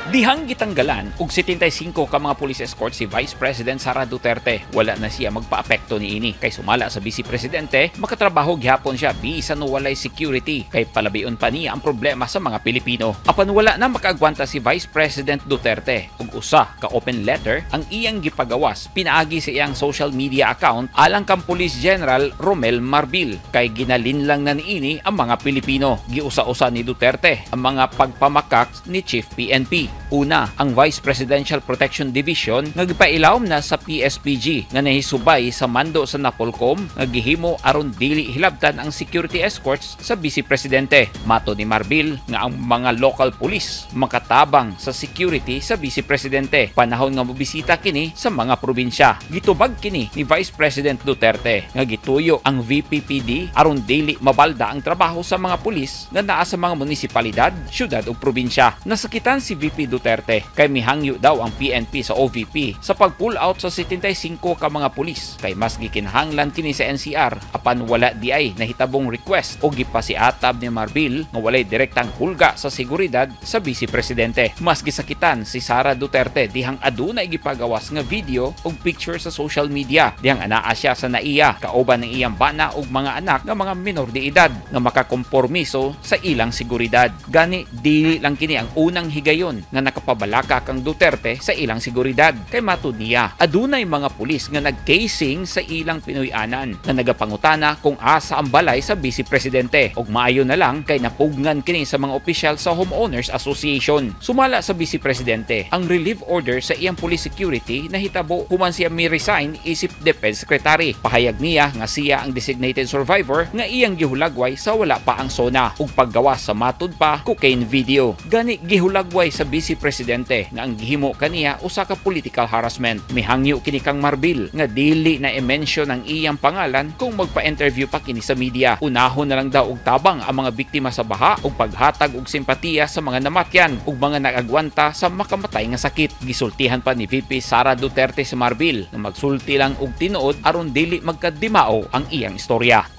Dihang gitanggalan og 75 ka mga police escort si Vice President Sara Duterte, wala na siya magpaapekto niini. Kay sumala sa Vice Presidente, makatrabaho gyapon siya bisan no walay security. Kay palabion pa niya ang problema sa mga Pilipino. Apan wala na makaagwanta si Vice President Duterte ug usa ka open letter ang iyang gipagawas pinaagi sa iyang social media account alang kang Police General Romel Marbil. Kay ginalinlang na niini ang mga Pilipino. Giusa-usa ni Duterte ang mga pagpamakak ni Chief PNP. Una, ang Vice Presidential Protection Division nga gipailawom na sa PSPG nga nahisubay sa mando sa Napolcom nga gihimo aron dili hilabtan ang security escorts sa Vice Presidente. Mato ni Marbil nga ang mga local police makatabang sa security sa Vice Presidente panahon nga mobisita kini sa mga probinsya. Gitubag kini ni Vice President Duterte nga gituyo ang VPPD aron dili mabalda ang trabaho sa mga pulis nga naa sa mga munisipalidad, syudad ug probinsya. Nasakitan si VP Duterte kay mihangyo daw ang PNP sa OVP sa pag-pull out sa 75 ka mga pulis kay mas gikinahanglan kini sa NCR apan wala di ay nahitabong request o gipasiatab ni Marbil nga walay direktang hulga sa seguridad sa Vice Presidente. Mas gisakitan si Sara Duterte dihang adunay gipagawas nga video ug picture sa social media dihang anaa siya sa naiya kauban ng iyang bana ug mga anak nga mga minor de edad nga makakompormiso sa ilang seguridad. Gani dili lang kini ang unang higayon nga nakapabalaka kang Duterte sa ilang seguridad. Kay matud niya, adunay mga pulis nga nagcasing sa ilang Pinoyanan nga nagapangutana kung asa ang balay sa Vice Presidente. ug maayo na lang kay napugnan kini sa mga opisyal sa Homeowners Association. Sumala sa Vice Presidente ang relief order sa iyang police security na hitabo human siya mi-resign isip Defense Secretary. Pahayag niya nga siya ang designated survivor nga iyang gihulagway sa wala pa ang SONA ug paggawas sa matud pa cocaine video. Gani gihulagway sa Vice Presidente nga ang gihimo kaniya usa ka political harassment. Mihangyo kini kang Marbil nga dili na i-mention ang iyang pangalan kung magpa-interview pa kini sa media. Unahon na lang daw og tabang ang mga biktima sa baha ug paghatag og simpatiya sa mga namatyan ug mga nagagwanta sa makamatay nga sakit. Gisultihan pa ni VP Sara Duterte si Marbil nga magsulti lang og tinuod aron dili magkadimao ang iyang istorya.